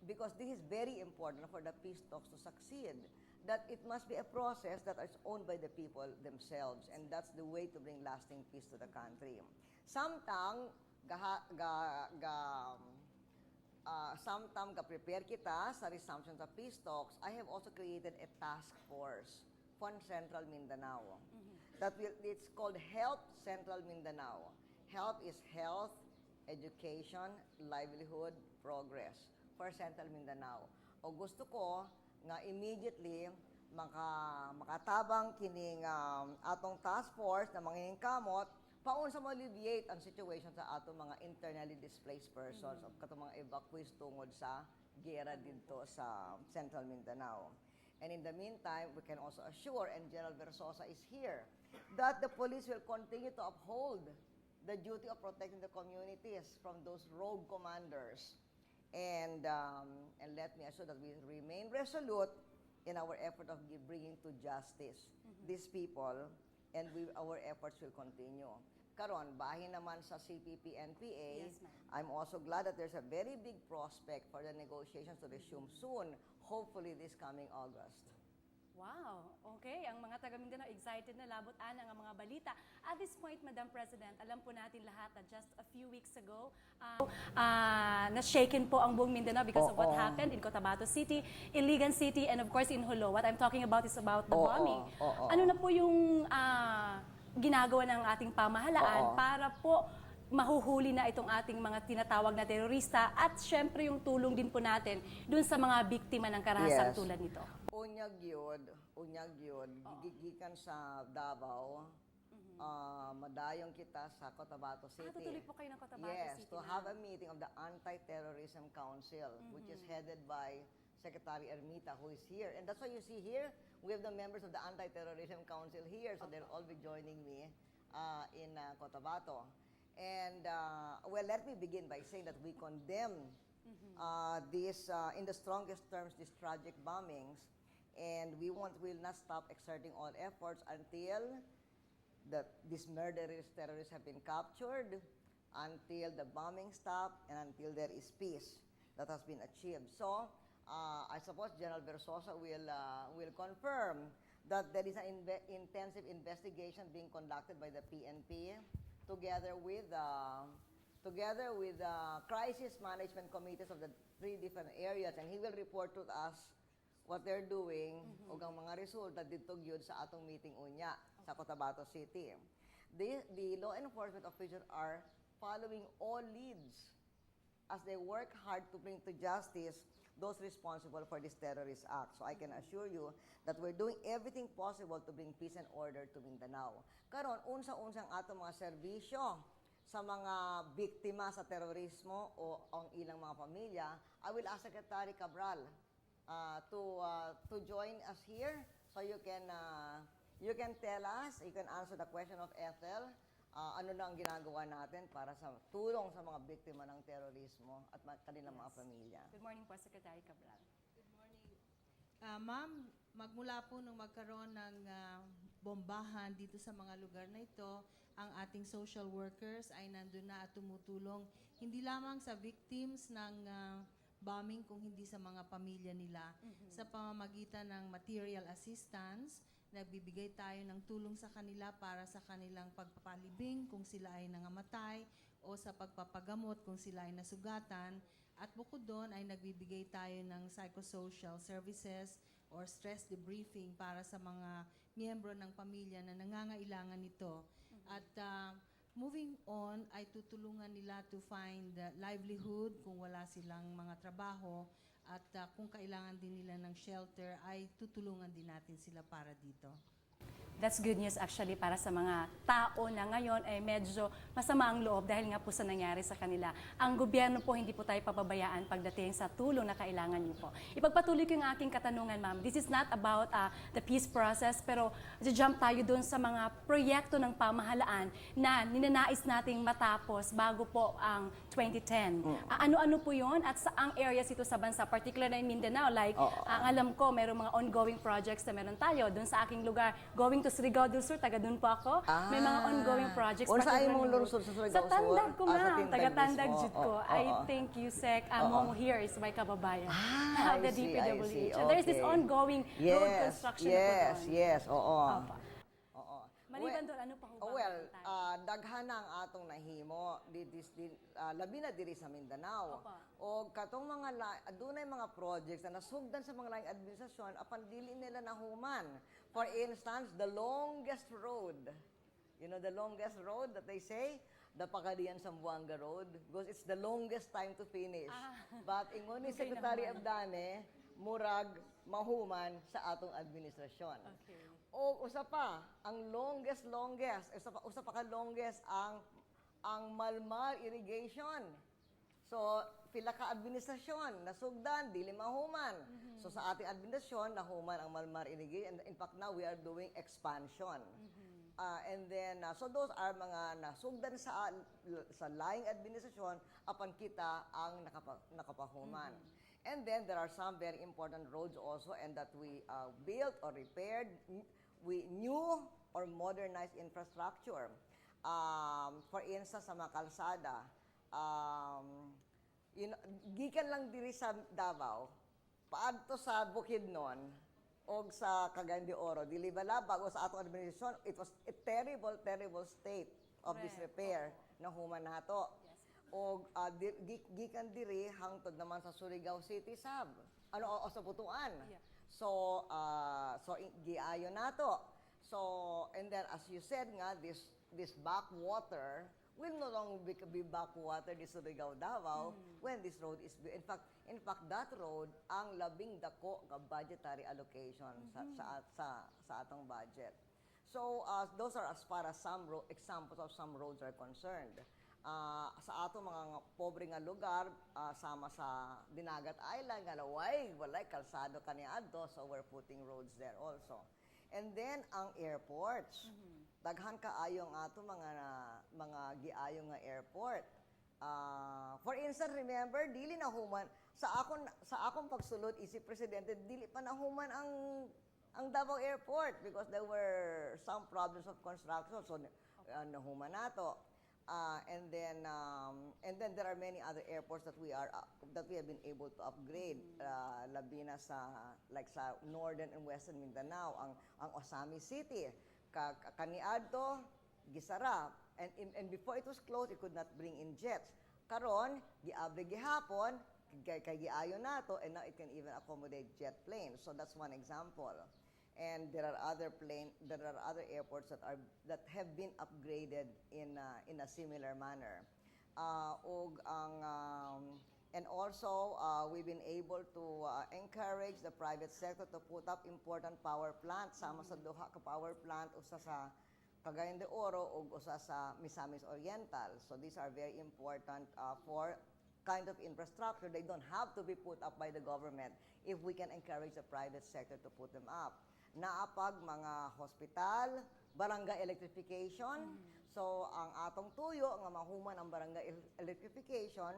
because this is very important for the peace talks to succeed, that it must be a process that is owned by the people themselves, and that's the way to bring lasting peace to the country. Samtang prepare kita sa resumption sa peace talks, I have also created a task force for Central Mindanao. It's called Help Central Mindanao. Help is health, education, livelihood, progress for Central Mindanao. O gusto ko nga immediately makatabang kining atong task force na mangingin kamot paun sa alleviate ang situation sa atong mga internally displaced persons o katong mga evacuees tungod sa gera dito sa Central Mindanao. And in the meantime, we can also assure, and General Versosa is here, that the police will continue to uphold the duty of protecting the communities from those rogue commanders. And let me assure that we remain resolute in our effort of bringing to justice these people, and our efforts will continue. Karon, bahin naman sa CPP-NPA, Yes, ma'am. I'm also glad that there's a very big prospect for the negotiations to resume soon, hopefully this coming August. Wow, okay. Ang mga taga Mindanao excited na labot ang mga balita. At this point, Madam President, alam po natin lahat na just a few weeks ago, na-shaken po ang buong Mindanao because of what happened in Cotabato City, Iligan City, and of course in Jolo. What I'm talking about is about the bombing. Ano na po yung ginagawa ng ating pamahalaan para po mahuhuli na itong ating mga tinatawag na terorista at syempre yung tulong din po natin dun sa mga biktima ng karahasang tulad nito? Unyag yun, gigikan sa Davao, madayong kita sa Cotabato City. Tutuloy po kayo ng Cotabato yes, City. to have a meeting of the Anti-Terrorism Council, which is headed by Secretary Ermita, who is here. And that's why you see here, we have the members of the Anti-Terrorism Council here, so they'll all be joining me in Cotabato. And, well, let me begin by saying that we condemn in the strongest terms, these tragic bombings, and we will not stop exerting all efforts until these murderous terrorists have been captured, until the bombing stop, and until there is peace that has been achieved. So, I suppose General Versosa will confirm that there is an intensive investigation being conducted by the PNP together with crisis management committees of the 3 different areas, and he will report to us what they're doing ug ang mga resulta dito gyud sa atong meeting unya sa Cotabato City. The law enforcement officials are following all leads as they work hard to bring to justice those responsible for this terrorist act. So I can assure you that we're doing everything possible to bring peace and order to Mindanao. Karon, unsa-unsang atong mga serbisyo sa mga biktima sa terorismo o ang ilang mga pamilya, I will ask Secretary Cabral to join us here so you can tell us, you can answer the question of Ethel, ano na ang ginagawa natin para sa tulong sa mga biktima ng terorismo at kanilang mga pamilya. Good morning po, Secretary Cabral. Good morning. Ma'am, magmula po nung magkaroon ng bombahan dito sa mga lugar na ito, ang ating social workers ay nandun na at tumutulong hindi lamang sa victims ng bombing kung hindi sa mga pamilya nila. Sa pamamagitan ng material assistance, nagbibigay tayo ng tulong sa kanila para sa kanilang pagpapalibing kung sila ay nangamatay o sa pagpapagamot kung sila ay nasugatan. At bukod doon ay nagbibigay tayo ng psychosocial services or stress debriefing para sa mga miyembro ng pamilya na nangangailangan nito. At moving on ay tutulungan nila to find livelihood kung wala silang mga trabaho. At kung kailangan din nila ng shelter, ay tutulungan din natin sila para dito. That's good news actually para sa mga tao na ngayon ay medyo masama ang loob dahil nga po sa nangyari sa kanila. Ang gobyerno po hindi po tayo papabayaan pagdating sa tulong na kailangan niyo po. Ipagpatuloy ko yung aking katanungan, ma'am. This is not about the peace process, pero jump tayo dun sa mga proyekto ng pamahalaan na ninanais nating matapos bago po ang 2010. Ano-ano po yun at saang areas ito sa bansa, particularly in Mindanao? Like, ang alam ko, merong mga ongoing projects na meron tayo. Doon sa aking lugar, going to Surigao del Sur, taga doon po ako. May mga ongoing projects. Saan particularly mong in- lungsod sa Surigao Sa Sur? Tandag ko, Sa ma'am. Tindag Taga Tandag mismo. Jud ko. I think Yusek Amo here is my kababayan. I The see, DPWH. I see. So there's this Okay. ongoing road construction na po doon. Yes, oo. Opo. Oo. Maliban doon, ano pa ho ba Well, meron tayo? daghan ang atong nahimo labi na diri sa Mindanao. Opo. O katong mga dunay mga projects na nasugdan sa mga laing administrasyon apan dili nila nahuman. For instance, the longest road. You know the longest road that they say? The Pacadian Zamboanga Road, because it's the longest time to finish. But ingon ni Okay Secretary naman. Abdane, murag mahuman sa atong administrasyon. Okay. O usa pa, ang longest, usa pa ka longest ang Malmar irrigation. So, pila ka administrasyon, nasugdan, dili mahuman. So sa ating administrasyon, nahuman ang Malmar irrigation. In fact, now we are doing expansion. And then, so those are mga nasugdan sa laing administrasyon, apan kita ang nakapahuman. And then, there are some very important roads also and that we built or repaired. We new or modernized infrastructure. For instance, sa mga kalsada, gikan lang diri sa Davao, paadto sa Bukidnon, o sa Cagayan de Oro, dili bala bago sa atong administrasyon, it was a terrible state of disrepair na human nato. O gikan diri hangtod naman sa Surigao City sab. O sa Butuan. Yeah. So giayo nato. So and then as you said nga this backwater will no longer be backwater di Surigao Davao when this road is built. In fact that road ang labing dako nga budgetary allocation sa atong budget. So those are as far as some examples of some roads are concerned. Sa atong mga pobre nga lugar, sama sa Dinagat Island, nga walay kalsado kaniadto, so we're putting roads there also. And then ang airports. Daghan kaayo ang ato mga giayo nga airport. For instance, remember, dili na human sa akong pagsulod isip presidente, dili pa nahuman ang Davao Airport because there were some problems of construction, so nahuman nato. And then there are many other airports that we have been able to upgrade. Labi na sa northern and western Mindanao, ang Osami City, kaniadto gisara, and before it was closed, it could not bring in jets. Karon giabre gihapon kay giayo nato, and now it can even accommodate jet planes. So that's one example. And there are other airports that have been upgraded in a similar manner. And also we've been able to encourage the private sector to put up important power plants. Sama sa duha ka power plant, usa sa Cagayan de Oro ug usa sa Misamis Oriental. So these are very important for kind of infrastructure. They don't have to be put up by the government if we can encourage the private sector to put them up. Naapag mga hospital, barangay electrification. So ang atong tuyo nga mahuman ang barangay electrification,